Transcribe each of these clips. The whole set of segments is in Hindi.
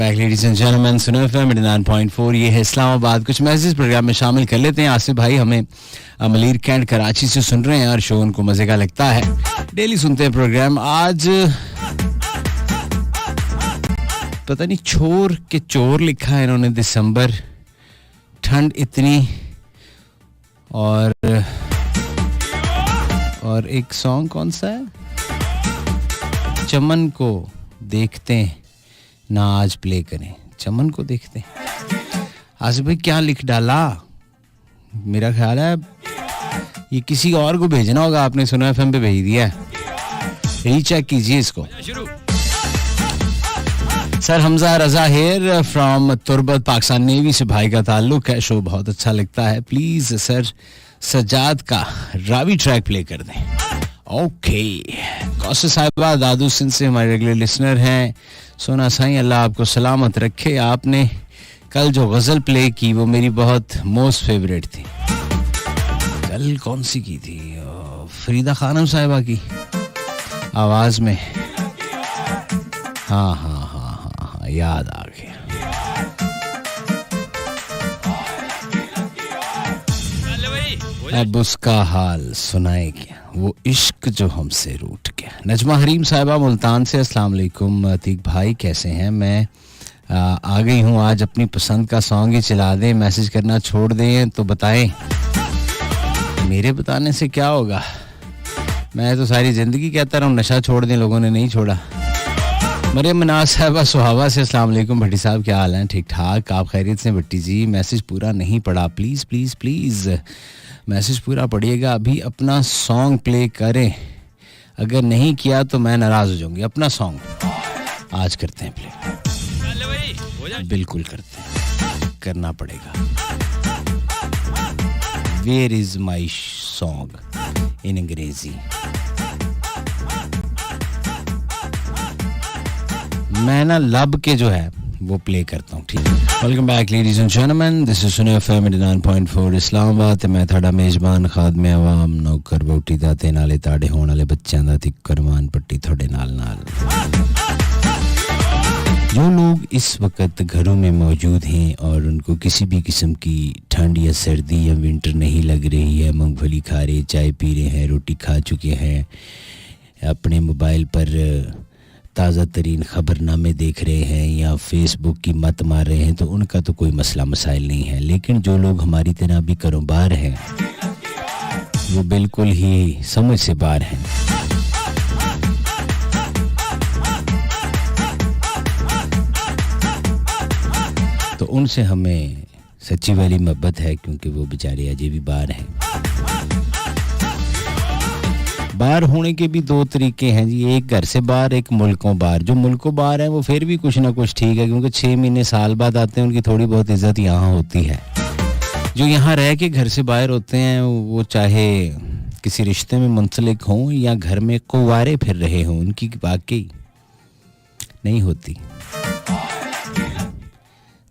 बैक लेडीज एंड जेंटलमैन, सुनो एफएम 89.4, ये है इस्लामाबाद। कुछ मैसेज प्रोग्राम में शामिल कर लेते हैं। आसिफ भाई हमें मलीर कैंट कराची से सुन रहे हैं और शो उनको मजे का लगता है, डेली सुनते हैं प्रोग्राम। आज पता नहीं छोर के चोर लिखा है इन्होंने, दिसंबर, ठंड इतनी, और एक सॉन्ग कौन सा है, चमन को देखते ना आज प्ले करें, चमन को देखते हैं। आसिफ भाई क्या लिख डाला, मेरा ख्याल है ये किसी और को भेजना होगा, आपने सुना एफएम पे भेज दिया है, रीचेक कीजिए इसको। Sir Hamza Raza here from Turbat, Pakistan Navy से भाई का ताल्लुक है, शो बहुत अच्छा लगता है। प्लीज सर सजाद का रावी ट्रैक प्ले कर दें। ओके, कौसर साहिबा दादू सिंध से हमारे रेगुलर लिसनर हैं। सोना साईं अल्लाह आपको सलामत रखे। आपने कल जो गजल प्ले की वो मेरी बहुत मोस्ट फेवरेट थी। कल कौन सी की थी, फरीदा खानम साहिबा की आवाज में। हाँ हाँ हाँ हाँ हाँ, याद आ गया। अब उसका हाल सुनाए क्या, वो इश्क जो हमसे रूठ गया। नजमा हरीम साहिबा मुल्तान से, अस्सलाम वालेकुम अतीक भाई कैसे हैं। मैं आ गई हूँ, आज अपनी पसंद का सॉन्ग ही चला दें, मैसेज करना छोड़ दें तो बताएं। मेरे बताने से क्या होगा, मैं तो सारी ज़िंदगी कहता रहा हूँ नशा छोड़ दें, लोगों ने नहीं छोड़ा। मरियम मनाज साहिबा सुहावा से, अस्सलाम वालेकुम भट्टी साहब क्या हाल है। ठीक ठाक, आप खैरियत से भट्टी जी। मैसेज पूरा नहीं पढ़ा, प्लीज़ प्लीज़ प्लीज़ मैसेज पूरा पढ़िएगा। अभी अपना सॉन्ग प्ले करें, अगर नहीं किया तो मैं नाराज़ हो जाऊंगी। अपना सॉन्ग आज करते हैं प्ले, बिल्कुल करते हैं, करना पड़ेगा। Where is my song in Angrezi. मैं ना लब के जो है वो प्ले करता हूँ, ठीक है। Welcome back ladies and gentleman, this is सुनो एफएम 89.4 इस्लामाबाद। मैं ਤੁਹਾਡਾ ਮੇਜ਼ਬਾਨ ਖਾਦਮੇ ਆਵਾਮ ਨੌਕਰ ਵੋਟੀ ਦਾ ਤੇ ਨਾਲੇ ਤਾੜੇ ਹੋਣ ਵਾਲੇ ਬੱਚਿਆਂ ਦਾ ਤੇ ਕਰਮਾਨ ਪੱਟੀ ਤੁਹਾਡੇ ਨਾਲ। जो लोग इस वक्त घरों में मौजूद हैं और उनको किसी भी किस्म की ठंड या सर्दी या विंटर नहीं लग रही है, मूंगफली खा रहे, चाय पी रहे हैं, रोटी खा चुके हैं, अपने मोबाइल पर ताज़ा तरीन ख़बरनामे देख रहे हैं या फेसबुक की मत मार रहे हैं, तो उनका तो कोई मसला मसाइल नहीं है। लेकिन जो लोग हमारी तरह भी कारोबार हैं, वो बिल्कुल ही समझ से बाहर हैं। तो उनसे हमें सच्ची वाली मोहब्बत है, क्योंकि वो बेचारे अजय भी बाहर हैं। बाहर होने के भी दो तरीके हैं जी, एक घर से बाहर, एक मुल्कों बाहर। जो मुल्कों बाहर हैं वो फिर भी कुछ ना कुछ ठीक है, क्योंकि 6 महीने साल बाद आते हैं, उनकी थोड़ी बहुत इज्जत यहाँ होती है। जो यहाँ रह के घर से बाहर होते हैं, वो चाहे किसी रिश्ते में मुंसलिक हों या घर में कुंवारे फिर रहे हों, उनकी वाकई नहीं होती।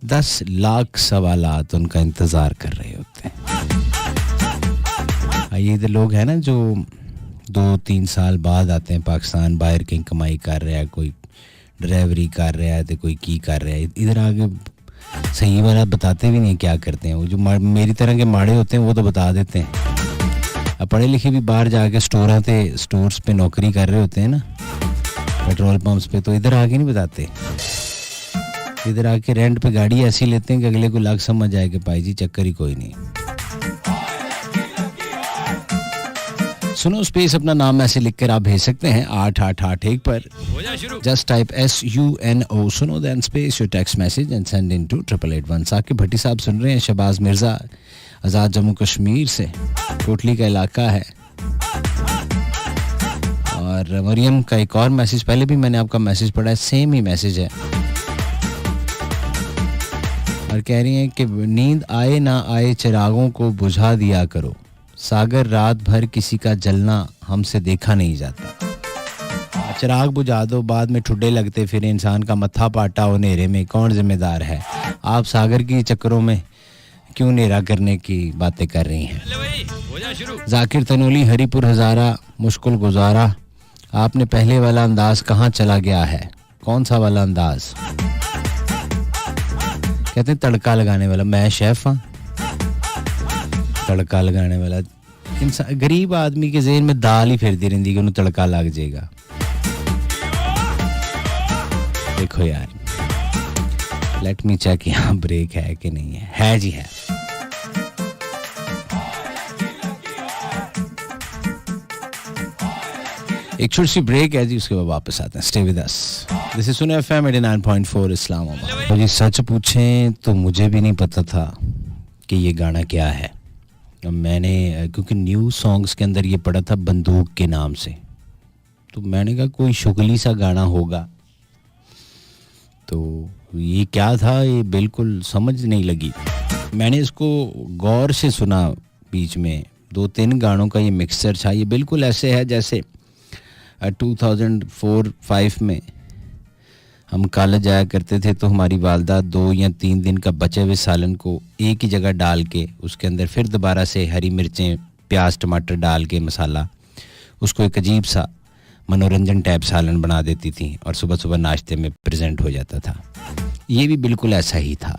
10 लाख सवालात उनका इंतज़ार कर रहे होते हैं। ये तो लोग हैं ना जो 2-3 साल बाद आते हैं पाकिस्तान, बाहर कहीं कमाई कर रहा है, कोई ड्राइवरी कर रहा है, तो कोई की कर रहा है, इधर आगे सही वाला बताते भी नहीं क्या करते हैं। वो जो मेरी तरह के माड़े होते हैं वो तो बता देते हैं। अब पढ़े लिखे भी बाहर जाके स्टोर्स पे नौकरी कर रहे होते हैं ना, पेट्रोल पंप्स पे, तो इधर आके नहीं बताते। इधर आके रेंट पे गाड़ी ऐसी लेते हैं कि अगले को लग समझ आए कि भाई जी चक्कर ही कोई नहीं। सुनो स्पेस अपना नाम ऐसे लिखकर आप भेज सकते हैं 8881 पर। जस्ट टाइप SUNO सुनो then space your text message and send in to 8881। Saqib Bhatti साहब सुन रहे हैं, शहबाज मिर्जा आज़ाद जम्मू कश्मीर से, कोटली का इलाका है। और मरियम का एक और मैसेज, पहले भी मैंने आपका मैसेज पढ़ा है, सेम ही मैसेज है, और कह रही हैं कि नींद आए ना आए चिरागों को बुझा दिया करो, सागर रात भर किसी का जलना हमसे देखा नहीं जाता। चिराग बुझा दो, बाद में ठुड्डे लगते फिर इंसान का मत्था पाटा हो नेरे में, कौन जिम्मेदार है। आप सागर की चक्करों में क्यों नेरा करने की बातें कर रही हैं। जाकिर तनोली हरीपुर हज़ारा, मुश्किल गुजारा, आपने पहले वाला अंदाज कहाँ चला गया है, कौन सा वाला अंदाज। कहते हैं तड़का लगाने वाला, मैं शेफ हाँ, तड़का लगाने वाला इंसान। गरीब आदमी के ज़हन में दाल ही फिरती रहती कि उन्हें तड़का लग जाएगा। देखो यार, लेट मी चेक यहाँ ब्रेक है कि नहीं है जी है। एक छोटी सी ब्रेक है जी, उसके बाद वापस आते हैं। Stay with us, this is soon FM 89.4 Islamabad. तो जी सच पूछें तो मुझे भी नहीं पता था कि ये गाना क्या है। मैंने क्योंकि न्यू सॉन्ग्स के अंदर ये पढ़ा था बंदूक के नाम से, तो मैंने कहा कोई शुगली सा गाना होगा। तो ये क्या था, ये बिल्कुल समझ नहीं लगी। मैंने इसको गौर से सुना, बीच में 2-3 गानों का ये मिक्सचर था। ये बिल्कुल ऐसे है जैसे 2004-05 में हम कॉलेज जाया करते थे, तो हमारी वालदा 2 या 3 दिन का बचे हुए सालन को एक ही जगह डाल के उसके अंदर फिर दोबारा से हरी मिर्चें, प्याज, टमाटर डाल के मसाला, उसको एक अजीब सा मनोरंजन टाइप सालन बना देती थी और सुबह सुबह नाश्ते में प्रेजेंट हो जाता था। ये भी बिल्कुल ऐसा ही था।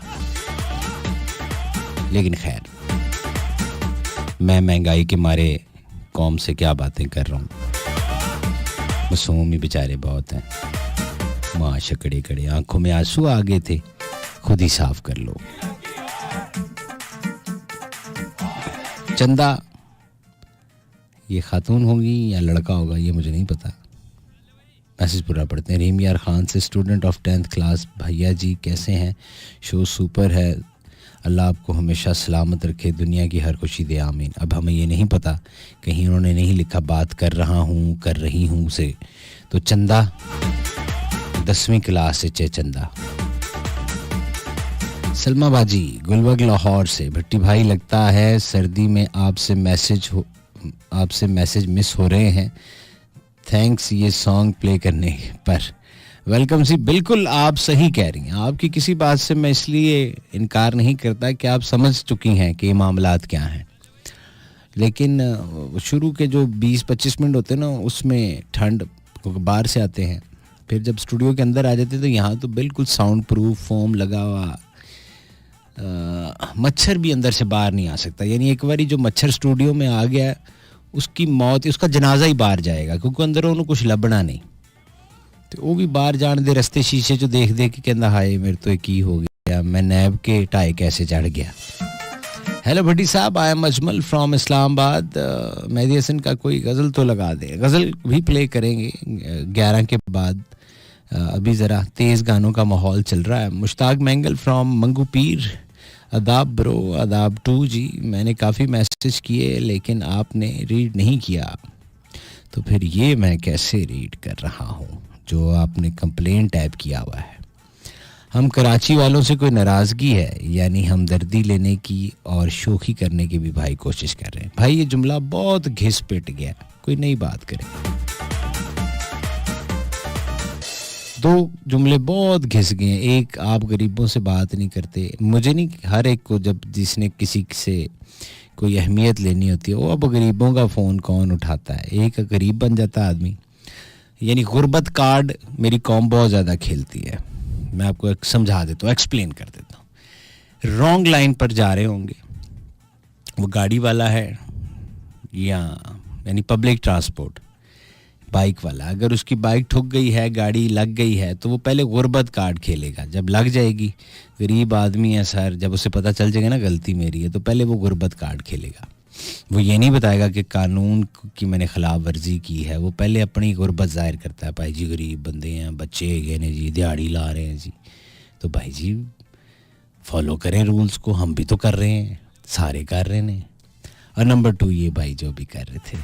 लेकिन खैर, मैं महंगाई के मारे कौम से क्या बातें कर रहा हूँ। मासूम ही बेचारे बहुत हैं, माँ शकड़े कड़े, आंखों में आंसू आ गए थे, खुद ही साफ कर लो। चंदा ये खातून होगी या लड़का होगा ये मुझे नहीं पता। मैसेज पूरा पढ़ते हैं। रहीम यार खान से, स्टूडेंट ऑफ 10th क्लास। भैया जी कैसे हैं, शो सुपर है, अल्लाह आपको हमेशा सलामत रखे, दुनिया की हर खुशी दे, आमीन। अब हमें ये नहीं पता, कहीं उन्होंने नहीं लिखा बात कर रहा हूँ, कर रही हूँ से, तो चंदा 10वीं क्लास से चंदा। सलमा बाजी गुलबर्ग लाहौर से, भट्टी भाई लगता है सर्दी में आपसे मैसेज मिस हो रहे हैं, थैंक्स ये सॉन्ग प्ले करने पर। वेलकम सी, बिल्कुल आप सही कह रही हैं। आपकी किसी बात से मैं इसलिए इनकार नहीं करता कि आप समझ चुकी हैं कि ये मामलात क्या हैं, लेकिन शुरू के जो 20-25 मिनट होते हैं ना, उसमें ठंड बाहर से आते हैं, फिर जब स्टूडियो के अंदर आ जाते हैं तो यहाँ तो बिल्कुल साउंड प्रूफ फोम लगा हुआ, मच्छर भी अंदर से बाहर नहीं आ सकता। यानी एक बारी जो मच्छर स्टूडियो में आ गया उसकी मौत, उसका जनाजा ही बाहर जाएगा, क्योंकि अंदर उन्होंने कुछ लबना नहीं, तो वो भी बाहर जान दे। रस्ते शीशे जो देख देख के कहना हाय मेरे तो एक ही हो गया, मैं नैब के टाई कैसे चढ़ गया। हेलो भट्टी साहब, I am Ajmal from Islamabad. Mehdi Hasan का कोई गज़ल तो लगा दे। गज़ल भी प्ले करेंगे 11 के बाद, अभी ज़रा तेज़ गानों का माहौल चल रहा है। Mushtaq mangle from Mangu Pir, अदाब bro, अदाब to जी। मैंने काफ़ी मैसेज किए लेकिन आपने रीड नहीं किया, तो फिर ये मैं कैसे रीड कर रहा हूँ जो आपने कंप्लेंट टाइप किया हुआ है। हम कराची वालों से कोई नाराज़गी है, यानी हमदर्दी लेने की और शोखी करने की भी भाई कोशिश कर रहे हैं। भाई ये जुमला बहुत घिस पिट गया, कोई नई बात करें। 2 जुमले बहुत घिस गए। एक, आप गरीबों से बात नहीं करते, मुझे नहीं, हर एक को जब जिसने किसी से कोई अहमियत लेनी होती है, वो अब गरीबों का फ़ोन कौन उठाता है, एक गरीब बन जाता आदमी। यानी गुर्बत कार्ड मेरी कौम बहुत ज़्यादा खेलती है। मैं आपको एक समझा देता हूँ, एक्सप्लेन कर देता हूँ। रॉन्ग लाइन पर जा रहे होंगे, वो गाड़ी वाला है या यानी पब्लिक ट्रांसपोर्ट, बाइक वाला, अगर उसकी बाइक ठुक गई है, गाड़ी लग गई है, तो वो पहले गुर्बत कार्ड खेलेगा। जब लग जाएगी, गरीब आदमी है सर, जब उसे पता चल जाएगा ना गलती मेरी है, तो पहले वो गुर्बत कार्ड खेलेगा। वो ये नहीं बताएगा कि कानून की मैंने खिलाफ वर्जी की है, वो पहले अपनी गुर्बत जाहिर करता है। भाई जी गरीब बंदे हैं, बच्चे गए ने जी, दिहाड़ी ला रहे हैं जी, तो भाई जी फॉलो करें रूल्स को, हम भी तो कर रहे हैं, सारे कर रहे हैं। और नंबर 2 ये भाई जो भी कर रहे थे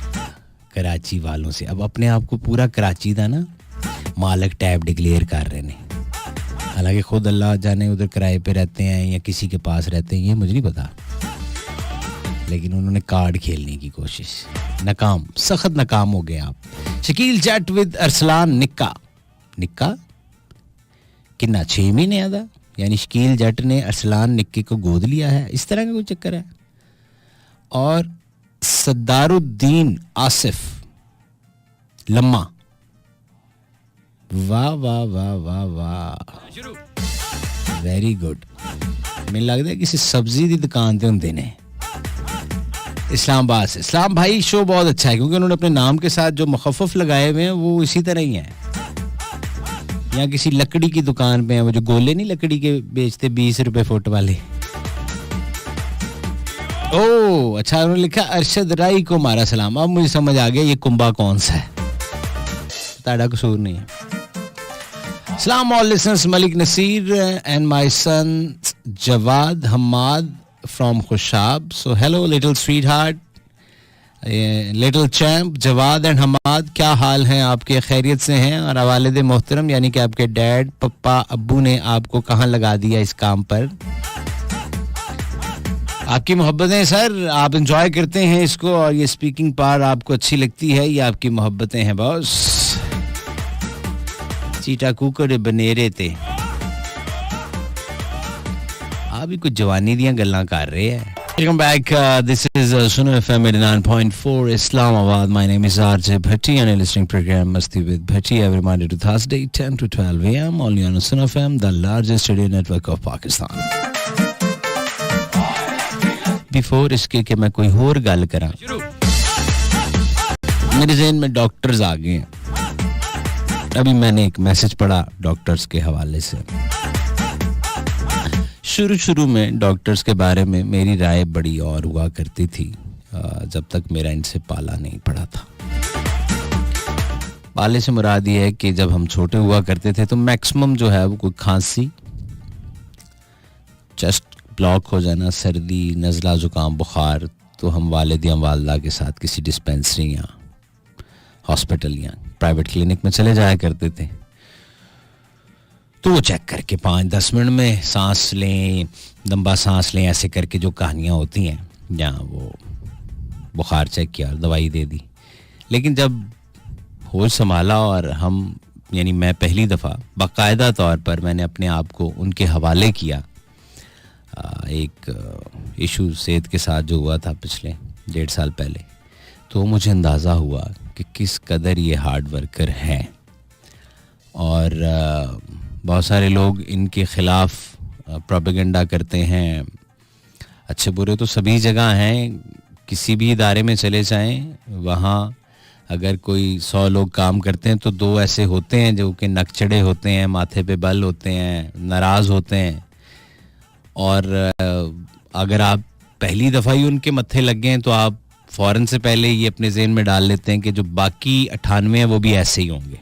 कराची वालों से, अब अपने आप को पूरा कराची था ना मालक टैब डिक्लेयर कर रहे हैं। हालांकि खुद अल्लाह जाने उधर किराए पे रहते हैं या किसी के पास रहते हैं, ये मुझे नहीं पता, लेकिन उन्होंने कार्ड खेलने की कोशिश, नाकाम, सख्त नाकाम हो गए आप। शकील जट विद अरसलान निक्का, निक्का कितना 6 महीने आदा, यानी शकील जट ने अरसलान निक्के को गोद लिया है, इस तरह का कोई चक्कर है। और सद्दारुद्दीन आसिफ लम्मा, वाह वाह वाह वाह वाह, वेरी गुड। ਮੈਨੂੰ ਲੱਗਦਾ किसी सब्जी की दुकान ते होंदे ने इस्लामाबाद से। इस्लाम भाई शो बहुत अच्छा है क्योंकि उन्होंने अपने नाम के साथ जो मुखफ़फ़ लगाए हुए हैं वो इसी तरह ही हैं। या किसी लकड़ी की दुकान पे हैं, वो जो गोले नहीं लकड़ी के बेचते 20 रुपए फुट वाले। ओह अच्छा, उन्होंने लिखा अरशद राई को हमारा सलाम। अब मुझे समझ आ गया ये कुंबा कौन सा है, ताड़ा कसूर नहीं है। Salam all listeners, Malik Nasir and my son Jawad Hamad from Khushab. So hello little sweetheart, little champ Jawad and Hamad, क्या हाल हैं आपके, खैरियत से हैं? और वालिद मोहतरम यानी कि आपके डैड पप्पा अब्बू ने आपको कहाँ लगा दिया इस काम पर? आपकी मोहब्बतें सर, आप एंजॉय करते हैं इसको और ये स्पीकिंग पार्ट आपको अच्छी लगती है, ये आपकी मोहब्बतें हैं बॉस। चीटा कुकर बनेरे थे आप भी कुछ जवानी दियां गल्लां कर रहे हैं। Welcome back. This is Suno FM 89.4 Islamabad. My name is RJ Bhatti and you're listening program Masti with Bhatti every Monday to Thursday 10 to 12 a.m. only on Suno FM, the largest radio network of Pakistan. Before इसके कि मैं कोई और गल करा, मेरे ज़हन में डॉक्टर्स आ गए हैं। अभी मैंने एक मैसेज पढ़ा डॉक्टर्स के हवाले से। शुरू में डॉक्टर्स के बारे में मेरी राय बड़ी और हुआ करती थी जब तक मेरा इनसे पाला नहीं पड़ा था। पाले से मुराद ये है कि जब हम छोटे हुआ करते थे तो मैक्सिमम जो है वो कोई खांसी, चेस्ट ब्लॉक हो जाना, सर्दी, नज़ला, ज़ुकाम, बुखार, तो हम वालिद या वालदा के साथ किसी डिस्पेंसरी या हॉस्पिटल या प्राइवेट क्लिनिक में चले जाया करते थे। तो वो चेक करके 5-10 मिनट में सांस लें, लंबा सांस लें, ऐसे करके जो कहानियाँ होती हैं, या वो बुखार चेक किया और दवाई दे दी। लेकिन जब होश संभाला और हम यानी मैं पहली दफ़ा बाकायदा तौर पर मैंने अपने आप को उनके हवाले किया एक इशू सेहत के साथ जो हुआ था पिछले 1.5 साल पहले, तो मुझे अंदाज़ा हुआ कि किस कदर ये हार्ड वर्कर हैं। और बहुत सारे लोग इनके ख़िलाफ़ प्रोपेगेंडा करते हैं। अच्छे बुरे तो सभी जगह हैं, किसी भी इदारे में चले जाएं, वहाँ अगर कोई 100 लोग काम करते हैं तो 2 ऐसे होते हैं जो कि नकचड़े होते हैं, माथे पे बल होते हैं, नाराज़ होते हैं। और अगर आप पहली दफ़ा ही उनके मत्थे लग गए हैं तो आप फ़ौरन से पहले ये अपने ज़हन में डाल लेते हैं कि जो बाकी 98 हैं वो भी ऐसे ही होंगे।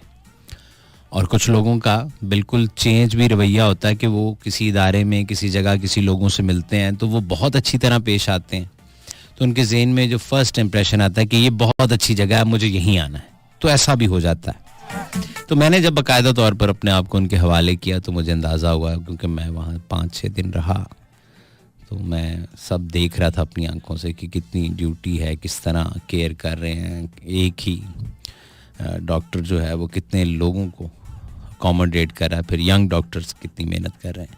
और कुछ लोगों का बिल्कुल चेंज भी रवैया होता है कि वो किसी इदारे में, किसी जगह, किसी लोगों से मिलते हैं तो वो बहुत अच्छी तरह पेश आते हैं, तो उनके ज़हन में जो फर्स्ट इम्प्रेशन आता है कि ये बहुत अच्छी जगह है, मुझे यहीं आना है, तो ऐसा भी हो जाता है। तो मैंने जब बाकायदा तौर पर अपने आप को उनके हवाले किया तो मुझे अंदाज़ा हुआ, क्योंकि मैं वहाँ 5-6 दिन रहा, तो मैं सब देख रहा था अपनी आंखों से कि कितनी ड्यूटी है, किस तरह केयर कर रहे हैं। एक ही डॉक्टर जो है वो कितने लोगों को अकोमोडेट कर रहा है, फिर यंग डॉक्टर्स कितनी मेहनत कर रहे हैं।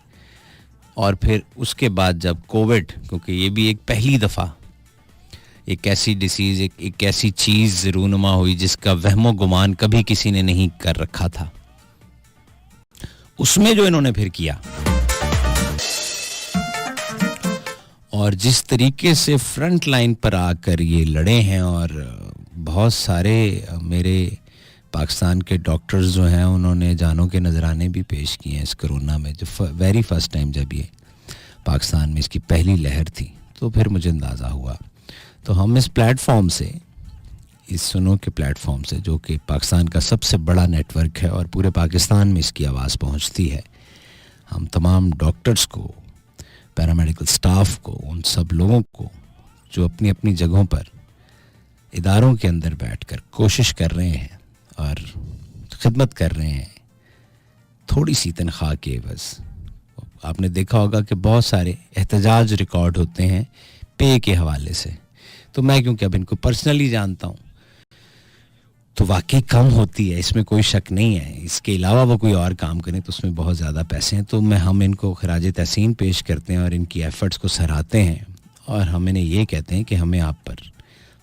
और फिर उसके बाद जब कोविड, क्योंकि ये भी एक पहली दफ़ा एक ऐसी डिसीज़, एक ऐसी चीज़ रूनुमा हुई जिसका वहमो गुमान कभी किसी ने नहीं कर रखा था, उसमें जो इन्होंने फिर किया और जिस तरीके से फ्रंट लाइन पर आकर ये लड़े हैं, और बहुत सारे मेरे पाकिस्तान के डॉक्टर्स जो हैं उन्होंने जानों के नजराने भी पेश किए हैं इस कोरोना में। जो वेरी फर्स्ट टाइम जब ये पाकिस्तान में इसकी पहली लहर थी, तो फिर मुझे अंदाज़ा हुआ। तो हम इस प्लेटफॉर्म से, इस सुनो के प्लेटफॉर्म से, जो कि पाकिस्तान का सबसे बड़ा नेटवर्क है और पूरे पाकिस्तान में इसकी आवाज़ पहुंचती है, हम तमाम डॉक्टर्स को, पैरामेडिकल स्टाफ को, उन सब लोगों को जो अपनी अपनी जगहों पर इदारों के अंदर बैठकर कोशिश कर रहे हैं और खिदमत कर रहे हैं थोड़ी सी तनख्वाह के एवज़। आपने देखा होगा कि बहुत सारे एहतजाज रिकॉर्ड होते हैं पे के हवाले से, तो मैं क्योंकि अब इनको पर्सनली जानता हूँ तो वाकई कम होती है, इसमें कोई शक नहीं है। इसके अलावा वो कोई और काम करें तो उसमें बहुत ज़्यादा पैसे हैं। तो हम इनको खराज तहसीन पेश करते हैं और इनकी एफ़र्ट्स को सराहते हैं, और हम इन्हें ये कहते हैं कि हमें आप पर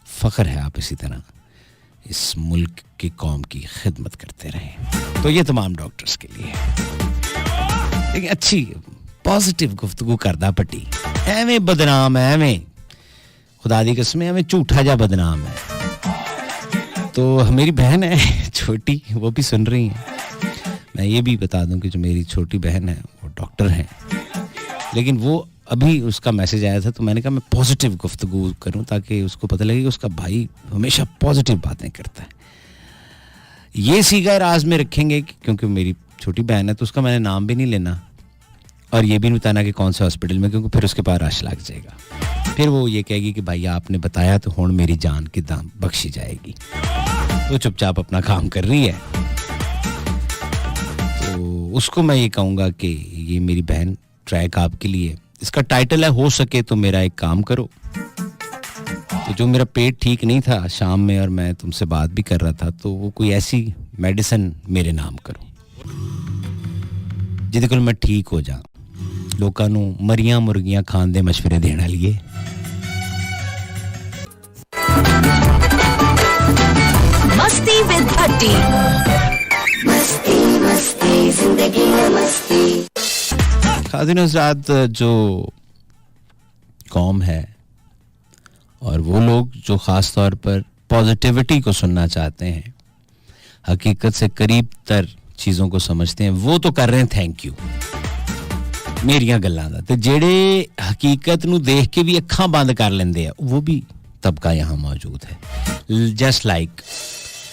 फ़ख्र है, आप इसी तरह इस मुल्क की कौम की खिदमत करते रहें। तो ये तमाम डॉक्टर्स के लिए, लेकिन अच्छी पॉजिटिव गुफ्तगू करदा पट्टी एवें बदनाम है, एवें खुदा दी कसम एवें झूठा जा बदनाम है। तो मेरी बहन है छोटी, वो भी सुन रही है। मैं ये भी बता दूं कि जो मेरी छोटी बहन है वो डॉक्टर है, लेकिन वो अभी उसका मैसेज आया था तो मैंने कहा मैं पॉजिटिव गुफ्तगू करूं ताकि उसको पता लगे कि उसका भाई हमेशा पॉजिटिव बातें करता है। ये सीगा राज में रखेंगे क्योंकि मेरी छोटी बहन है तो उसका मैंने नाम भी नहीं लेना और ये भी नहीं बताना कि कौन से हॉस्पिटल में, क्योंकि फिर उसके पास रश लग जाएगा। फिर वो ये कहेगी कि भाई आपने बताया तो हुण मेरी जान की दाम बख्शी जाएगी। वो चुपचाप अपना काम कर रही है। तो उसको मैं ये कहूँगा कि ये मेरी बहन ट्रैक आपके लिए, इसका टाइटल है हो सके तो मेरा एक काम करो। तो जो मेरा पेट ठीक नहीं था शाम में और मैं तुमसे बात भी कर रहा था, तो वो कोई ऐसी मेडिसिन मेरे नाम करो जिहदे कोल मैं ठीक हो जा, लोकां नूं मरियां मुर्गियां खाण दे मशवरे देण वाली है। मस्ती विद भट्टी, मस्ती मस्ती जिंदगी है मस्ती। खातिन हज़रात, जो कौम है और वो लोग जो ख़ास तौर पर पॉजिटिविटी को सुनना चाहते हैं, हकीकत से करीब तर चीज़ों को समझते हैं, वो तो कर रहे हैं थैंक यू मेरियां गल्लां दा। ते जेड़े हकीकत नूं देख के भी अखां बंद कर लेंदे आ, वो भी तबका यहाँ मौजूद है। जस्ट लाइक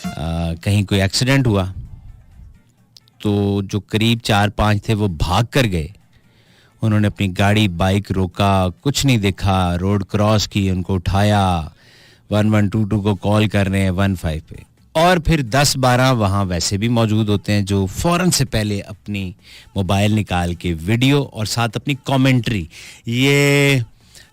कहीं कोई एक्सीडेंट हुआ तो जो करीब 4-5 थे वो भाग कर गए, उन्होंने अपनी गाड़ी बाइक रोका, कुछ नहीं देखा, रोड क्रॉस की, उनको उठाया, 1122 को कॉल कर रहे हैं 15 पे, और फिर 10-12 वहाँ वैसे भी मौजूद होते हैं जो फ़ौरन से पहले अपनी मोबाइल निकाल के वीडियो और साथ अपनी कमेंट्री, ये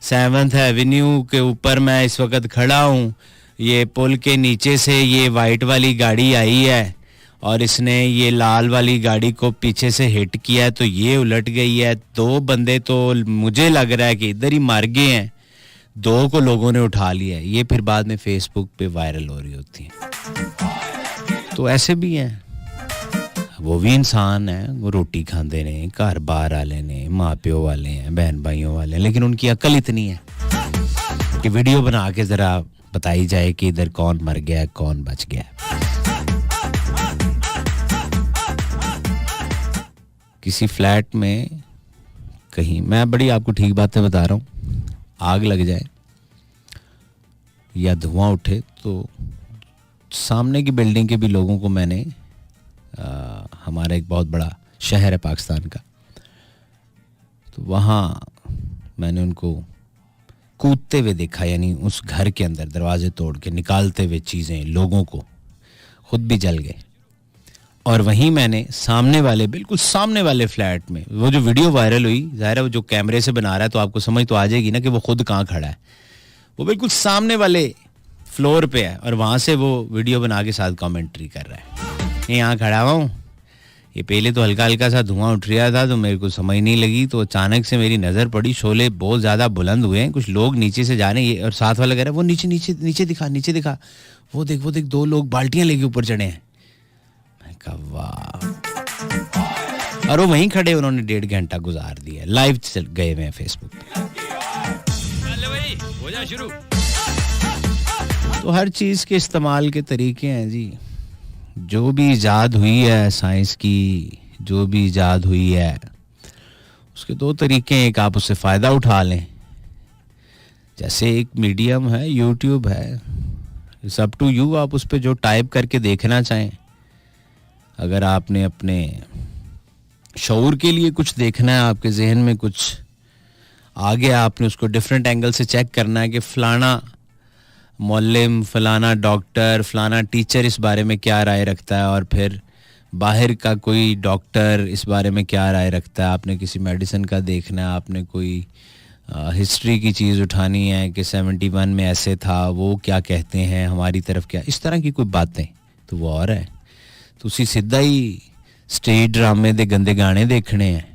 7th एवेन्यू के ऊपर मैं इस वक्त खड़ा हूँ, ये पुल के नीचे से ये वाइट वाली गाड़ी आई है और इसने ये लाल वाली गाड़ी को पीछे से हिट किया है तो ये उलट गई है, 2 बंदे तो मुझे लग रहा है कि इधर ही मर गए हैं, 2 को लोगों ने उठा लिया है। ये फिर बाद में फेसबुक पे वायरल हो रही होती है। तो ऐसे भी हैं, वो भी इंसान हैं, वो रोटी खाते ने, घर बार वाले ने, माँ प्यो वाले हैं, बहन भाइयों वाले हैं, लेकिन उनकी अकल इतनी है कि वीडियो बना के ज़रा बताई जाए कि इधर कौन मर गया, कौन बच गया। किसी फ्लैट में कहीं, मैं बड़ी आपको ठीक बातें बता रहा हूँ, आग लग जाए या धुआं उठे तो सामने की बिल्डिंग के भी लोगों को मैंने, हमारा एक बहुत बड़ा शहर है पाकिस्तान का, तो वहाँ मैंने उनको कूदते हुए देखा, यानी उस घर के अंदर दरवाजे तोड़ के निकालते हुए चीज़ें, लोगों को, खुद भी जल गए। और वहीं मैंने सामने वाले, बिल्कुल सामने वाले फ्लैट में, वो जो वीडियो वायरल हुई, ज़ाहिर है वो जो कैमरे से बना रहा है तो आपको समझ तो आ जाएगी ना कि वो खुद कहाँ खड़ा है, वो बिल्कुल सामने वाले फ्लोर पे है और वहाँ से वो वीडियो बना के साथ कमेंट्री कर रहा है। यहाँ खड़ा हुआ हूँ, ये पहले तो हल्का हल्का सा धुआं उठ रहा था तो मेरे को समझ नहीं लगी, तो अचानक से मेरी नज़र पड़ी, शोले बहुत ज़्यादा बुलंद हुए हैं, कुछ लोग नीचे से जा रहे हैं, और साथ वाला कह रहा है वो नीचे नीचे नीचे दिखा, नीचे दिखा, वो देख 2 लोग बाल्टियाँ लेके ऊपर चढ़े हैं। मैं कहा वाह, और वो वहीं खड़े उन्होंने 1.5 घंटा गुजार दिया, लाइव चल गए हुए हैं फेसबुक पे। हो जा शुरू। तो हर चीज़ के इस्तेमाल के तरीके हैं जी। जो भी इजाद हुई है साइंस की, जो भी इजाद हुई है उसके 2 तरीके हैं, एक आप उससे फ़ायदा उठा लें, जैसे एक मीडियम है यूट्यूब है, इट्स अप टू यू, आप उस पर जो टाइप करके देखना चाहें। अगर आपने अपने शऊर के लिए कुछ देखना है, आपके जहन में कुछ आ गया, आपने उसको डिफरेंट एंगल से चेक करना है कि फ़लाना मौलिम, फलाना डॉक्टर, फलाना टीचर इस बारे में क्या राय रखता है, और फिर बाहर का कोई डॉक्टर इस बारे में क्या राय रखता है, आपने किसी मेडिसिन का देखना है, आपने कोई हिस्ट्री की चीज़ उठानी है कि 71 में ऐसे था, वो क्या कहते हैं, हमारी तरफ क्या, इस तरह की कोई बातें, तो वो और है। तो उसी सीधा ही स्टेज ड्रामे दे गंदे गाने देखने हैं,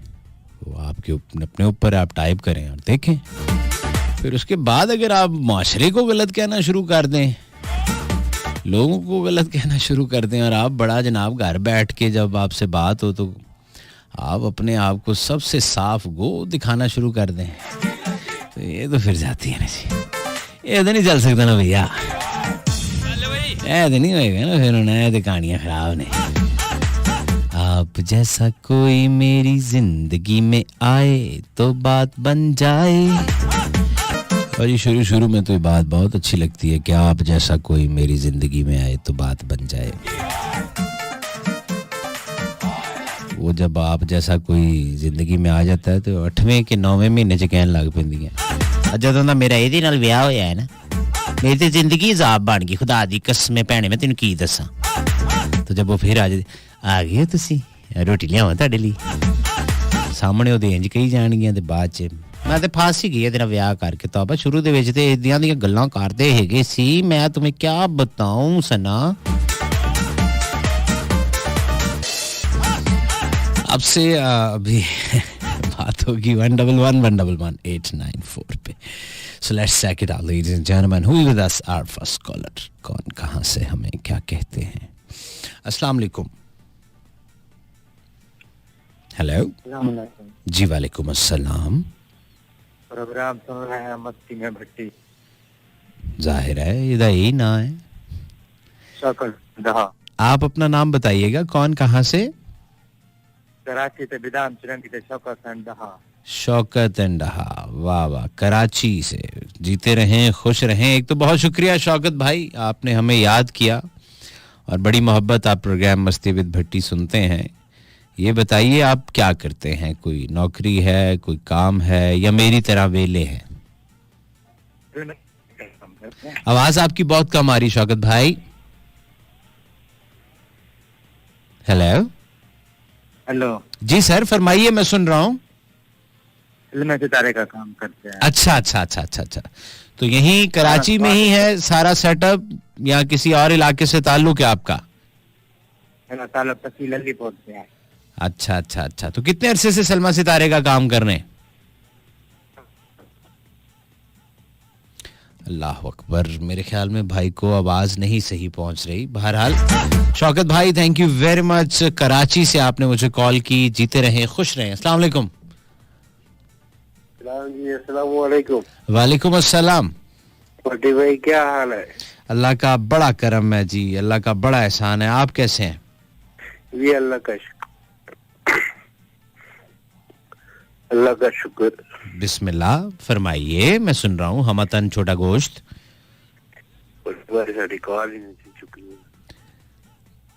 वो आपके अपने ऊपर, आप टाइप करें और देखें। फिर उसके बाद अगर आप माशरे को गलत कहना शुरू कर दें, लोगों को गलत कहना शुरू कर दें, और आप बड़ा जनाब घर बैठ के जब आपसे बात हो तो आप अपने आप को सबसे साफ गो दिखाना शुरू कर दें तो ये तो फिर जाती है ना जी, ये तो नहीं चल सकता ना भैया, ऐसे नहीं होएगा ना, फिर उन्हें कहानियां खराब ने। आप जैसा कोई मेरी जिंदगी में आए तो बात बन जाए। और ये शुरू में तो ये बात बहुत अच्छी लगती है कि आप जैसा कोई मेरी जिंदगी में आए तो बात बन जाए। वो जब आप जैसा कोई जिंदगी में आ जाता है तो 8वें के 9वें महीने च कहन लग पैंदी है, ਜਦੋਂ ਦਾ ਮੇਰਾ ਇਹਦੇ ਨਾਲ ਵਿਆਹ ਹੋਇਆ ਹੈ ਨਾ, मेरी तो जिंदगी अजाब बन गई, खुदा दी कसम भैने मैं तेन की दसा। तो जब वो फिर आ गए तुसी रोटी लियावां ਤੁਹਾਡੇ ਲਈ, ਸਾਹਮਣੇ ਉਹਦੇ ਇੰਜ ਕਹੀ ਜਾਣਗੀਆਂ ਤੇ ਬਾਅਦ ਚ ਮੈਂ ਤੇ ਫਸ ਹੀ ਗਈ ਤੇਰਾ ਵਿਆਹ ਕਰਕੇ। ਤਾਂ ਬਾ ਸ਼ੁਰੂ ਦੇ ਵਿੱਚ ਤੇ ਇਦਾਂ ਦੀਆਂ ਗੱਲਾਂ ਕਰਦੇ ਹੈਗੇ ਸੀ, ਮੈਂ तुम्हें क्या बताऊं सना। आपसे अभी बात होगी 111-111-894 पे। So let's check it out, ladies and gentlemen. Who is with us? Our first caller. कौन कहाँ से हमें क्या कहते हैं? अस्सलाम वालेकुम। हेलो जी, वालेकुम अस्सलाम। प्रोग्राम सुन रहे हैं मस्ती में भट्टी। जाहिर है इधर यही ना है। शौकत आप अपना नाम बताइएगा, कौन कहाँ से? कराची से बिदाम चिरंगी से शौकत दहा। शौकत एंड डहा, वाह वाह, कराची से। जीते रहें, खुश रहें। एक तो बहुत शुक्रिया शौकत भाई, आपने हमें याद किया और बड़ी मोहब्बत आप प्रोग्राम मस्ती विद भट्टी सुनते हैं। ये बताइए आप क्या करते हैं? कोई नौकरी है, कोई काम है या मेरी तरह वेले हैं? आवाज आपकी बहुत कम आ रही शौकत भाई। हेलो हेलो जी सर, फरमाइए, मैं सुन रहा हूँ। फिल्म सितारे का काम करते हैं। अच्छा। तो यहीं कराची में ही है सारा सेटअप या किसी और इलाके से ताल्लुक है आपका? मेरा ताल्लुक तहसील अलीपुर से है। अच्छा। तो कितने अरसे से सलमा सितारे का काम कर रहे हैं? अल्लाह अकबर, मेरे ख्याल में भाई को आवाज नहीं सही पहुंच रही। बहरहाल शौकत भाई, thank you very much. Karachi से आपने मुझे कॉल की। जीते रहें, खुश रहें। अस्सलाम वालेकुम। जी अस्सलाम वालेकुम। वालेकुम अस्सलाम। भट्टी भाई क्या हाल है? अल्लाह का बड़ा करम है जी, अल्लाह का बड़ा एहसान है। आप कैसे हैं? जी अल्लाह का शुक्र। बिस्मिल्लाह, फरमाइए, मैं सुन रहा हूँ। हमतन छोटा गोश्त। साडी कॉल ही नहीं चुकी।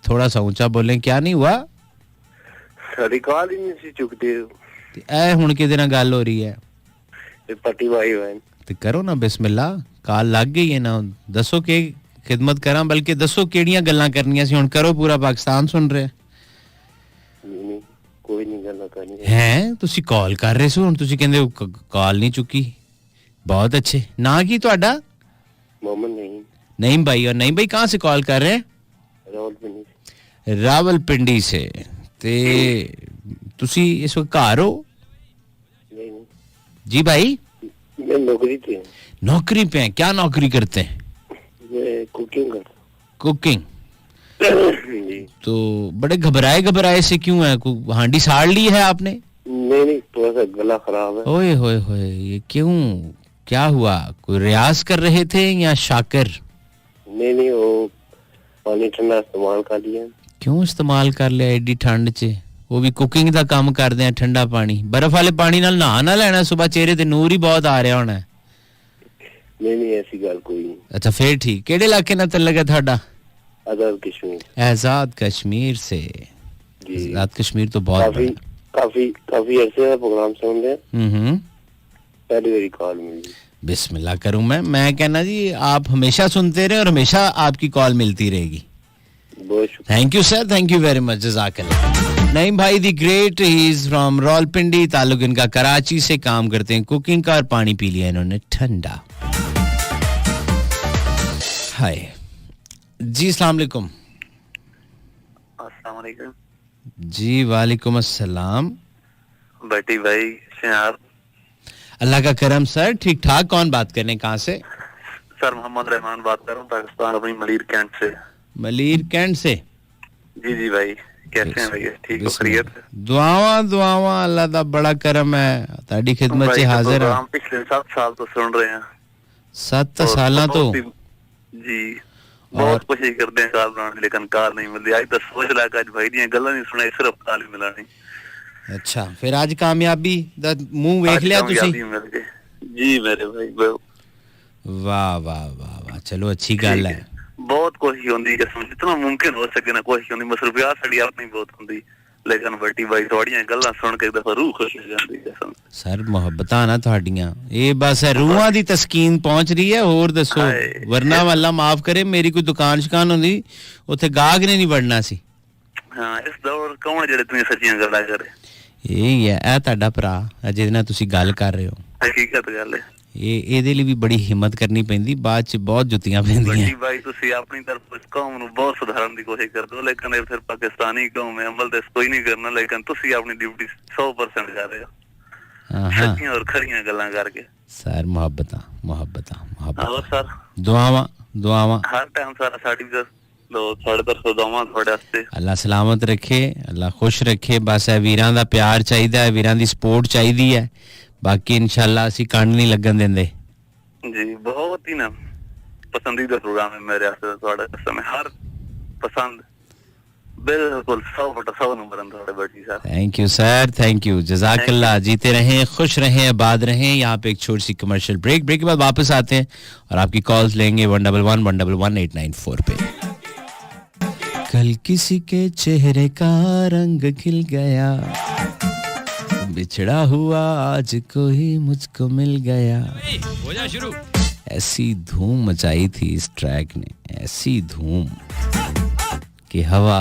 थोड़ा सा ऊंचा बोलें, क्या नहीं हुआ? साडी कॉल ही नहीं चुकते। ऐ हुण किदे नाल गल हो रही है? पट्टी भाई है ते करो ना बिस्मिल्लाह, काल लग गई है ना। दसो के खिदमत करा, बल्कि दसो केड़ियां गल्लां करनियां सी। हुण करो, पूरा पाकिस्तान सुन रहे। नहीं कोई नहीं गल्लां करनी हैं तुसी कॉल कर रहे सो, हुण तुसी कहंदे कॉल नहीं चुकी। बहुत अच्छे। ना की तुहाडा? मोहम्मद नहीं। नहीं भाई, और नहीं भाई कहाँ से कॉल कर रहे हैं? रावलपिंडी से। ते तुसी इस वक्त घर हो? नहीं जी भाई, मैं नौकरी पे हूं। नौकरी पे हैं? क्या नौकरी करते हैं? मैं कुकिंग करता कुकिंग। जी। तो बड़े घबराए से क्यों है? हांडी साड़ ली है आपने? नहीं थोड़ा सा गला खराब है। ओए होए, ये क्यों, क्या हुआ? कोई रियाज कर रहे थे या शाकर? नहीं वो पानी ठंडा इस्तेमाल कर लिया। क्यों इस्तेमाल कर लिया एडी ठंड च? वो भी कुकिंग का काम करते हैं, ठंडा पानी, बर्फ वाले पानी नाल नहा ना लेना। सुबह चेहरे ते नूर ही बहुत आ रहा होना है। नहीं ऐसी गल कोई नहीं। अच्छा फिर ठीक। केड़े इलाके नाल तल्लक है ਤੁਹਾਡਾ? आजाद कश्मीर। आजाद कश्मीर से। आजाद कश्मीर तो बहुत काफी अरसे का प्रोग्राम सुन रहे हैं। पहली बारी कॉल मिली। बिस्मिल्लाह करूं मैं कहना जी, आप हमेशा सुनते रहे और हमेशा आपकी कॉल मिलती रहेगी। Thank you sir, thank you very much, जज़ाकल्लाह। नईम भाई the great, he is from Rawalpindi, ताल्लुक इनका कराची से, काम करते हैं कुकिंग का और पानी पी लिया इन्होंने ठंडा। हाय जी, अस्सलाम वालेकुम। अस्सलाम वालेकुम। जी वालेकुम अस्सलाम। भट्टी भाई शहर। अल्लाह का करम सर, ठीक ठाक। कौन बात कर रहे हैं, कहाँ से? सर मोहम्मद रहमान बात कर रहा हूँ, पाकिस्तान, अपनी मलीर कैंट से। मलीर कैंट से? जी भाई। कैसे हैं भैया? ठीक हो? खैरियत है? दुआवा अल्लाह दा बड़ा करम है ताड़ी खिदमत च हाजिर है। हम पिछले 7 साल तो सुन रहे हैं। 7 साल तो जी बहुत कोशिश करते हैं कार बनाने, लेकिन कार नहीं मिलती। आज तो सोच रहा कि आज भाई दी गल्लां नहीं सुनाई, सिर्फ कार ही मिला नहीं। अच्छा, फिर आज कामयाबी दा मुंह देख लिया तुसी? जी मेरे भाई, वाह वाह वाह वाह, चलो अच्छी गल है। बहुत कोशिश होंदी कि जितना मुमकिन हो सके ना कोशिश होंदी, मसरूफियात साडी अपनी बहुत होंदी, लेकिन बड़ी भाई थोड़ियां गल्लां सुन के दफा रूह खुश हो जाती है। सर मुहब्बतां ना ਤੁਹਾਡੀਆਂ ਇਹ ਬਸ ਰੂਹਾਂ ਦੀ ਤਸਕੀਨ ਪਹੁੰਚ ਰਹੀ ਹੈ, ਹੋਰ ਦੱਸੋ। ਵਰਨਾ ਅੱਲਾ ਮਾਫ ਕਰੇ ਮੇਰੀ ਕੋਈ ਦੁਕਾਨ ਸ਼ਕਾਨ ਹੁੰਦੀ ਉੱਥੇ ਗਾਹਕ ਨੇ ਨਹੀਂ ਵੜਨਾ ਸੀ। ਹਾਂ, ਇਸ ਦੌਰ ਕੌਣ ਜਿਹੜੇ ਤੁਸੀਂ ਸੱਚੀਆਂ ਗੱਲਾਂ ਕਰੇ। ਇਹ ਹੈ ਇਹ ਤੁਹਾਡਾ ਭਰਾ ਜਿਹਦੇ ਨਾਲ ਤੁਸੀਂ ਗੱਲ ਕਰ ਰਹੇ ਹੋ। ਹਕੀਕਤ ਗੱਲ ਹੈ। ਇਹਦੇ ਲਈ ਵੀ ਬੜੀ ਹਿੰਮਤ ਕਰਨੀ ਪੈਂਦੀ, ਬਾਅਦ ਚ ਬਹੁਤ ਜੁੱਤੀਆਂ ਪੈਂਦੀਆਂ। ਜੀ ਭਾਈ ਤੁਸੀਂ ਆਪਣੀ ਤਰਫ ਇਸ ਕੌਮ ਨੂੰ ਬਹੁਤ ਸੁਧਾਰਨ ਦੀ ਕੋਸ਼ਿਸ਼ ਕਰਦੇ ਹੋ, ਲੇਕਿਨ ਇਹ ਫਿਰ ਪਾਕਿਸਤਾਨੀ ਕੌਮ ਹੈ, ਅਮਲ ਤੇ ਕੋਈ ਨਹੀਂ ਕਰਨਾ, ਲੇਕਿਨ ਤੁਸੀਂ ਆਪਣੀ ਡਿਊਟੀ 100% ਕਰ ਰਹੇ ਹੋ ਸੱਚੀਆਂ ਔਰ ਖਰੀਆਂ ਗੱਲਾਂ ਕਰਕੇ। ਸਰ ਮੁਹੱਬਤਾਂ ਹੋਰ ਸਰ ਦੁਆਵਾਂ ਹਰ ਟਾਈਮ ਸਾਰਾ ਸਾਡੀ ਲੋ ਸਾਡੇ ਤਰਫੋਂ ਦੁਆਵਾਂ ਤੁਹਾਡੇ ਵਾਸਤੇ। ਅੱਲਾ ਸਲਾਮਤ ਰੱਖੇ, ਅੱਲਾ ਖੁਸ਼ ਰੱਖੇ। ਬਸ ਇਹ ਵੀਰਾਂ ਦਾ ਪਿਆਰ ਚਾਹੀਦਾ ਹੈ, ਵੀਰਾਂ ਦੀ ਸਪੋਰਟ ਚਾਹੀਦੀ ਹੈ। बाकी इंशाल्लाह ਅਸੀਂ ਕੰਨ ਨਹੀਂ ਲੱਗਣ ਦਿੰਦੇ। जी बहुत ही ना पसंदीदा प्रोग्राम है मेरे वास्ते ਤੁਹਾਡਾ समय हर पसंद बिल्कुल 100% नंबर है बड़ी sir. Thank you sir, thank you, जज़ाकल्लाह। जीते रहें, खुश रहें, आबाद रहें। यहाँ पे एक छोटी सी कमर्शियल ब्रेक के बाद वापस आते हैं और आपकी कॉल्स लेंगे 111-111-894 पे। कल किसी के चेहरे का रंग खिल गया, बिछड़ा हुआ आज कोई मुझको मिल गया। हो जा शुरू। ऐसी धूम मचाई थी इस ट्रैक ने, ऐसी धूम कि हवा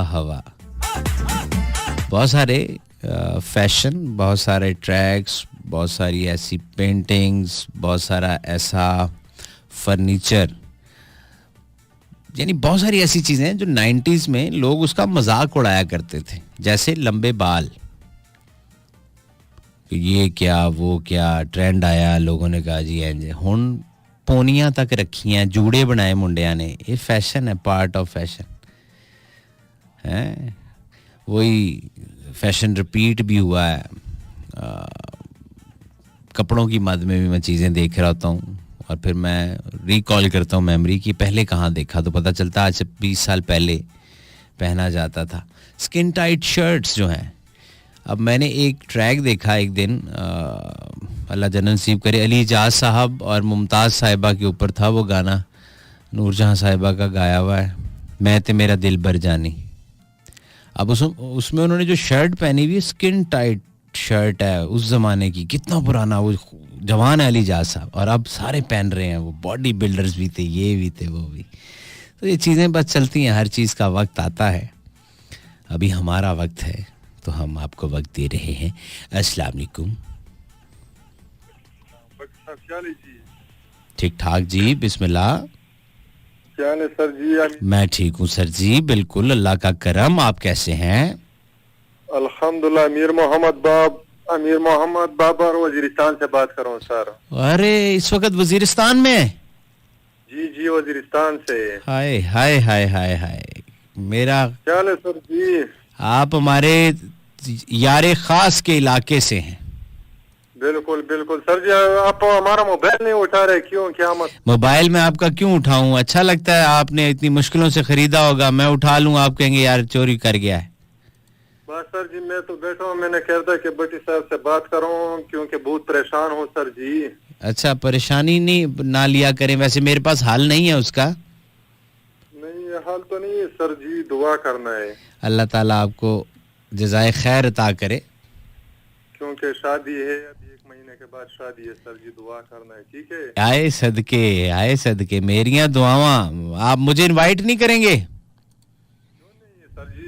बहुत सारे फैशन, बहुत सारे ट्रैक्स, बहुत सारी ऐसी पेंटिंग्स, बहुत सारा ऐसा फर्नीचर, यानी बहुत सारी ऐसी चीज़ें जो 90s में लोग उसका मजाक उड़ाया करते थे। जैसे लंबे बाल, ये क्या वो क्या ट्रेंड आया, लोगों ने कहा जी इंज हुन पोनियां तक रखियां, जूड़े बनाए मुंडिया ने। ये फैशन है, पार्ट ऑफ फैशन है। वही फैशन रिपीट भी हुआ है। कपड़ों की मद में भी मैं चीज़ें देख रहा होता हूँ और फिर मैं रिकॉल करता हूँ मेमोरी की पहले कहाँ देखा, तो पता चलता आज से 20 साल पहले पहना जाता था। स्किन टाइट शर्ट्स जो हैं, अब मैंने एक ट्रैक देखा एक दिन, अल्लाह जन्नत नसीब करे, अली इजाज साहब और मुमताज़ साहिबा के ऊपर था वो गाना, नूरजहां साहिबा का गाया हुआ है, मैं ते मेरा दिल भर जानी। अब उसमें उन्होंने जो शर्ट पहनी हुई स्किन टाइट शर्ट है उस ज़माने की, कितना पुराना, वो जवान है अली इजाज साहब, और अब सारे पहन रहे हैं। वो बॉडी बिल्डर्स भी थे, ये भी थे, वो भी। तो ये चीज़ें बस चलती हैं, हर चीज़ का वक्त आता है। अभी हमारा वक्त है तो हम आपको वक्त दे रहे हैं। अस्सलाम वालेकुम। ठीक ठाक जी, बिस्मिल्लाह। क्या है सर जी? मैं ठीक हूँ सर जी, बिल्कुल, अल्लाह का करम। आप कैसे हैं? अल्हम्दुलिल्लाह। अमीर मोहम्मद बाबर वजीरिस्तान से बात कर रहा हूँ सर। अरे इस वक्त वजीरिस्तान में? जी वजीरिस्तान से। हाय हाय हाय हाय हाय। मेरा क्या है सर जी? आप हमारे यारे खास के इलाके से हैं। बिल्कुल सर जी। आप हमारा मोबाइल नहीं उठा रहे, क्यों? क्या मोबाइल में आपका क्यों उठाऊं? अच्छा लगता है, आपने इतनी मुश्किलों से खरीदा होगा, मैं उठा लूं, आप कहेंगे यार चोरी कर गया है। बस सर जी, मैं तो बैठा हूँ, मैंने कहा था कि भट्टी साहब से बात करूं क्योंकि बहुत परेशान हूँ सर जी। अच्छा, परेशानी नहीं ना लिया करें, वैसे मेरे पास हाल नहीं है उसका। नहीं, हाल तो नहीं है सर जी, दुआ करना है। अल्लाह ताला आपको जज़ाए खैर अता करे। क्योंकि शादी है, अभी 1 महीने के बाद शादी है सर जी, दुआ करना है, ठीक है? आए सदके मेरियां दुआवां। आप मुझे इनवाइट नहीं करेंगे? सर जी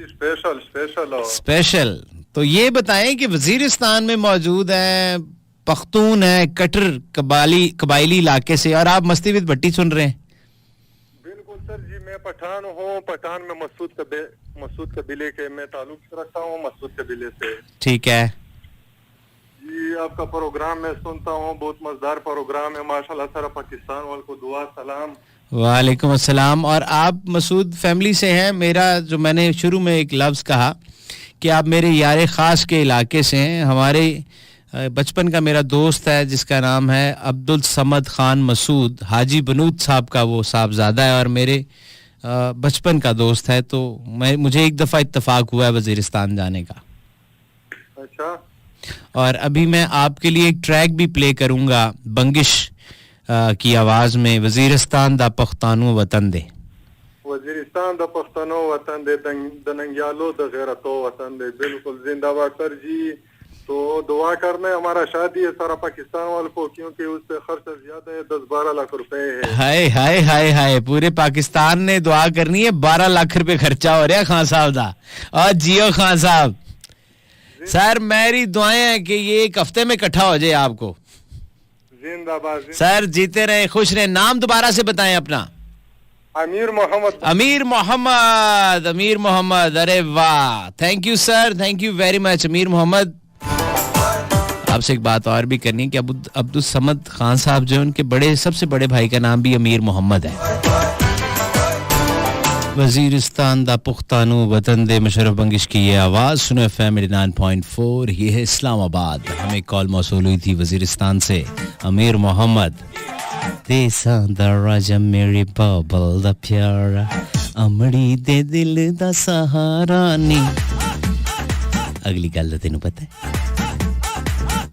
स्पेशल तो ये बताएं कि वजीरिस्तान में मौजूद है, पख्तून है, कटर कबायली इलाके से, और आप मस्ती विद भट्टी सुन रहे हैं। बिल्कुल सर जी, मैं पठान हूँ, पठान में मसूद कबीले के मैं ताल्लुक रखता हूँ, मसूद कबीले से। ठीक है जी, आपका प्रोग्राम मैं सुनता हूँ, बहुत मजेदार प्रोग्राम है माशाल्लाह। सारा पाकिस्तान वालों को दुआ सलाम। वालेकुम अस्सलाम। और आप मसूद फैमिली से हैं। मेरा जो मैंने शुरू में एक लफ्ज़ कहा कि आप मेरे यार ख़ास के इलाके से हैं। हमारे बचपन का मेरा दोस्त है जिसका नाम है अब्दुल समद खान मसूद, हाजी बनूद साहब का वो साहबजादा है और मेरे बचपन का दोस्त है। तो मुझे एक दफ़ा इत्तेफाक हुआ है वज़ीरिस्तान जाने का। अच्छा, और अभी मैं आपके लिए एक ट्रैक भी प्ले करूंगा बंगिश की आवाज में, वज़ीरिस्तान दा पख्तानो वतन दे। वजीरिस्तान दा पख्तनो वतन दे, दनंगियालो दा गैरतो वतन दे। बिल्कुल जिंदाबाद सर जी। तो दुआ करना है, हमारा शादी है सारा पाकिस्तान वालों को, क्योंकि उससे खर्च ज्यादा है, 10-12 लाख रुपए है। हाय हाय हाय हाय, पूरे पाकिस्तान ने दुआ करनी है। 12 लाख रुपए खर्चा हो रहा है खान साहब दा। और जियो खान साहब, सर मेरी दुआएं हैं कि ये एक हफ्ते में इकट्ठा हो जाए आपको। जिंदाबाद सर, जीते रहे, खुश रहे। नाम दोबारा से बताएं अपना। अमीर मोहम्मद। अमीर मोहम्मद, अमीर मोहम्मद, अरे वाह, thank you sir, thank you very much अमीर मोहम्मद। आपसे एक बात और भी करनी है कि अब्दुल समद खान साहब जो उनके सबसे बड़े भाई का नाम भी अमीर मोहम्मद है। वज़ीरिस्तान दा पुख्तानो वतन दे मुशर्रफ बंगिश की ये आवाज़ सुनो FM 89.4। ये है इस्लामाबाद। हमें कॉल मौसूल हुई थी वज़ीरिस्तान से, अमीर मोहम्मद। देसा दा राजा मेरी बाबल दा प्यारा, अमड़ी दे दिल दा सहारा नी। अगली गल तेनू पता है,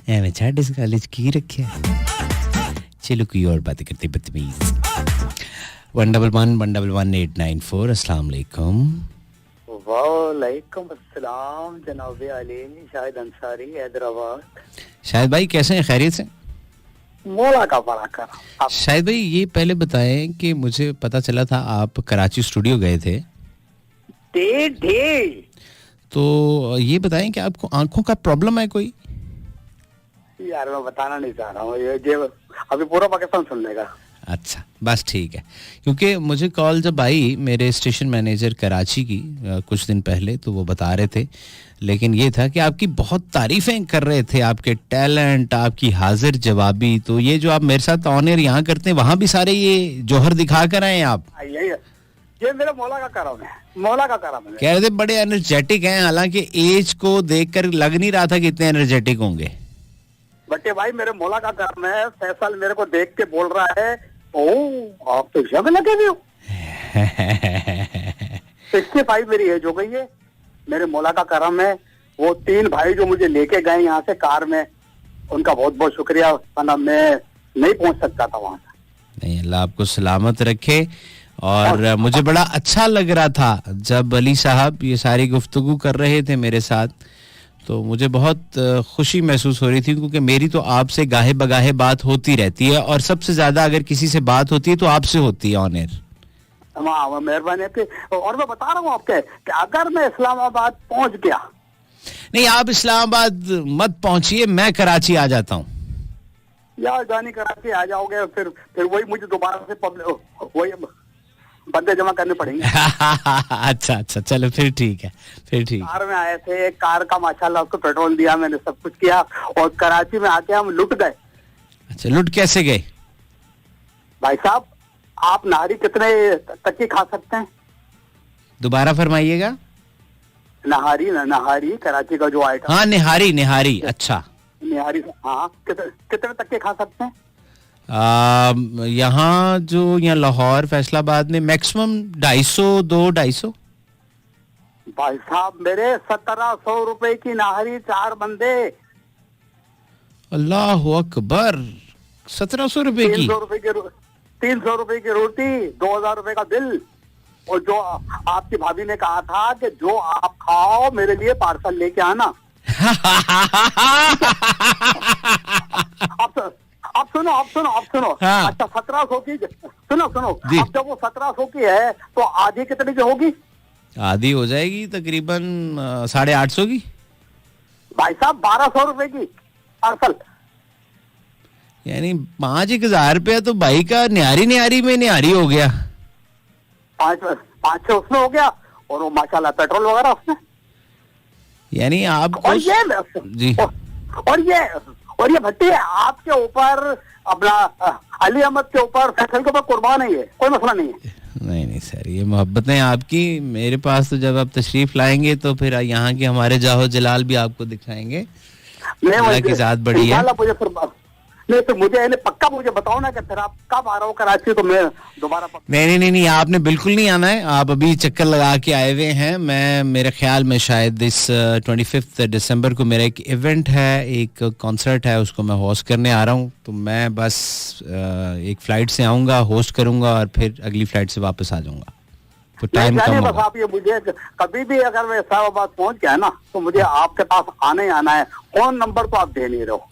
एवें छाड़ इस गल च की रखिया। चलो कोई और बात करते, बदतमीज। 111-111-894। अस्सलाम वालेकुम। वालेकुम अस्सलाम जनाब अली, शाहिद अंसारी, हैदराबाद। शाहिद भाई कैसे हैं, खैरियत से? मौला का बड़ा कर। शाहिद भाई ये पहले बताएं कि मुझे पता चला था आप कराची स्टूडियो गए थे। तो ये बताएं कि आपको आंखों का प्रॉब्लम है कोई? यार मैं बताना नहीं चाह रहा हूँ, ये अभी पूरा पाकिस्तान सुन लेगा। अच्छा, बस ठीक है। क्योंकि मुझे कॉल जब आई मेरे स्टेशन मैनेजर कराची की कुछ दिन पहले, तो वो बता रहे थे, लेकिन ये था कि आपकी बहुत तारीफें कर रहे थे, आपके टैलेंट, आपकी हाजिर जवाबी। तो ये जो आप मेरे साथ ऑन एयर यहाँ करते हैं, वहाँ भी सारे ये जोहर दिखा कर आए आप? ये मेरा मौला का करम है, मौला का करम है। कह रहे थे बड़े एनर्जेटिक हैं, हालांकि एज को देखकर लग नहीं रहा था कि इतने एनर्जेटिक होंगे। बच्चे भाई मेरे मौला का करम है। फैसल मेरे को देख के बोल रहा है, ओह आप तो जग लगे हुए हो। 65 मेरी एज हो गई है। मेरे मौला का करम है। वो 3 भाई जो मुझे लेके गए यहाँ से कार में, उनका बहुत बहुत शुक्रिया, वरना मैं नहीं पहुंच सकता था वहां से। नहीं, अल्लाह आपको सलामत रखे। और मुझे बड़ा अच्छा लग रहा था जब अली साहब ये सारी गुफ्तगू कर रहे थे मेरे साथ, तो मुझे बहुत खुशी महसूस हो रही थी, क्योंकि मेरी तो आपसे गाहे बगाहे बात होती रहती है, और सबसे ज्यादा अगर किसी से बात होती है तो आपसे होती है ऑन एयर। मेहरबानी आपकी। और मैं बता रहा हूँ आपके कि अगर मैं इस्लामाबाद पहुंच गया। नहीं, आप इस्लामाबाद मत पहुंचिए, मैं कराची आ जाता हूँ। यार जानी कराची आ जाओगे, फिर वही मुझे दोबारा से वही बंदे जमा करने पड़ेंगे। अच्छा, चलो फिर ठीक है, फिर ठीक। कार में आए थे, कार का माशाल्लाह उसको पेट्रोल दिया, मैंने सब कुछ किया, और कराची में आके हम लुट गए। अच्छा, लुट कैसे गए? भाई साहब, आप नारी कितने तक की खा सकते हैं? दोबारा फरमाइएगा। नहारी कराची का जो आइटम। हाँ, निहारी। अच्छा, निहारी, हाँ, कितने तक के खा सकते हैं? यहाँ लाहौर फैसलाबाद में मैक्सिमम 250। भाई साहब मेरे 1700 रुपए की नाहरी, 4 बंदे। अल्लाह अकबर, 1700 रुपए की? 300 रुपए की रोटी, 2000 रुपए का बिल। और जो आपकी भाभी ने कहा था कि जो आप खाओ मेरे लिए पार्सल लेके आना। आप सुनो। हाँ। अच्छा, 1700 की, सुनो। अब जब वो 1700 की है तो आधी कितने की होगी? आधी हो जाएगी तकरीबन 850 की। भाई साहब 1200 रुपए की पार्सल, यानी 5,000 रुपया तो भाई का निहारी में निहारी हो गया। 5-6 उसमें हो गया, और वो माशाल्लाह पेट्रोल वगैरह उसमें। यानी आप और ये जी, और ये भट्टी आपके ऊपर, अपना अली अहमद के ऊपर, फैसल के ऊपर कुर्बान है, ये कोई मसला नहीं है। नहीं सर, ये मोहब्बतें आपकी, मेरे पास तो जब आप तशरीफ लाएंगे तो फिर यहाँ के हमारे जाहो जलाल भी आपको दिखाएंगे। अल्लाह की ज़ात बड़ी है। इंशाल्लाह मुझे फिर नहीं तो मुझे पक्का मुझे बताओ ना कि फिर आप कब आ रहा हो कराची, तो मैं दोबारा नहीं, आपने बिल्कुल नहीं आना है। आप अभी चक्कर लगा के आए हुए हैं। मैं मेरे ख्याल में शायद इस 25 दिसंबर को मेरा एक इवेंट है, एक कॉन्सर्ट है, उसको मैं होस्ट करने आ रहा हूँ। तो मैं बस एक फ़्लाइट से आऊँगा, होस्ट करूँगा और फिर अगली फ़्लाइट से वापस आ जाऊँगा। तो टाइम कम होगा। बस आप ये मुझे कभी भी अगर मैं इस्लामाबाद पहुँच गया ना तो मुझे आपके पास आना ही आना है। फोन नंबर तो आप दे नहीं रहे हो।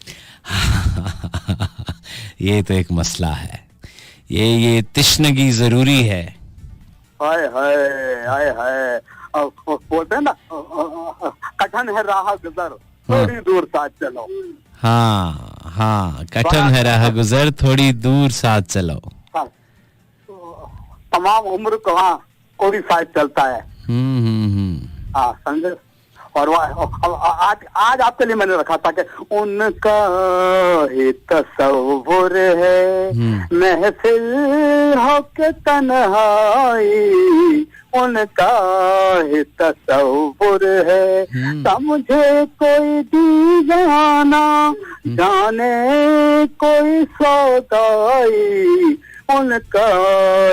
ये तो एक मसला है, ये तिश्नगी जरूरी है। हाय हाय हाय हाय, बोलते हैं ना, कठिन है राह गुजर थोड़ी दूर साथ चलो। हाँ, कठिन है राह गुजर थोड़ी दूर साथ चलो। हाँ, तमाम उम्र को हाँ कोई साथ चलता है। हाँ समझे। और आज आपके लिए मैंने रखा था कि उनका ही तसव्वुर है महफिल हो के तन्हाई, उनका ही तसव्वुर है समझे कोई दीवाना जाने कोई सौदाई, उनका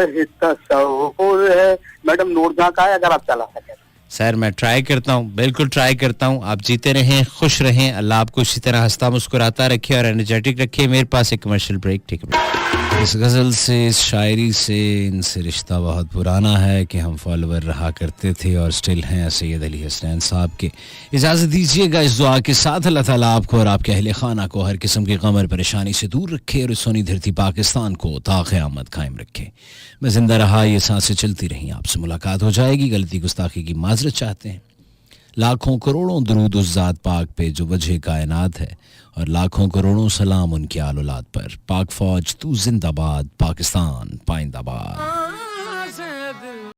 ही तसव्वुर है। मैडम नूरजहां का है, अगर आप चला सके। सर मैं ट्राई करता हूँ, बिल्कुल ट्राई करता हूँ। आप जीते रहें, खुश रहें, अल्लाह आपको इसी तरह हंसता मुस्कुराता रखे और एनर्जेटिक रखे। मेरे पास एक कमर्शियल ब्रेक, ठीक है। इस गज़ल से, इस शायरी से, इनसे रिश्ता बहुत पुराना है कि हम फॉलोवर रहा करते थे और स्टिल हैं सैयद अली हसनैन साहब के। इजाज़त दीजिएगा इस दुआ के साथ, अल्लाह ताला आपको और आपके अहले खाना को हर किस्म की गम और परेशानी से दूर रखे और इस सोनी धरती पाकिस्तान को ता क़यामत कायम रखे। मैं जिंदा रहा, ये सांसें चलती रहीं, आपसे मुलाकात हो जाएगी। गलती गुस्ताखी की माजरत चाहते हैं। लाखों करोड़ों दरूद उस ज़ात पाक पे जो वजह कायनात है, और लाखों करोड़ों सलाम उनके आल औलाद पर। पाक फौज तू जिंदाबाद, पाकिस्तान पाइंदाबाद।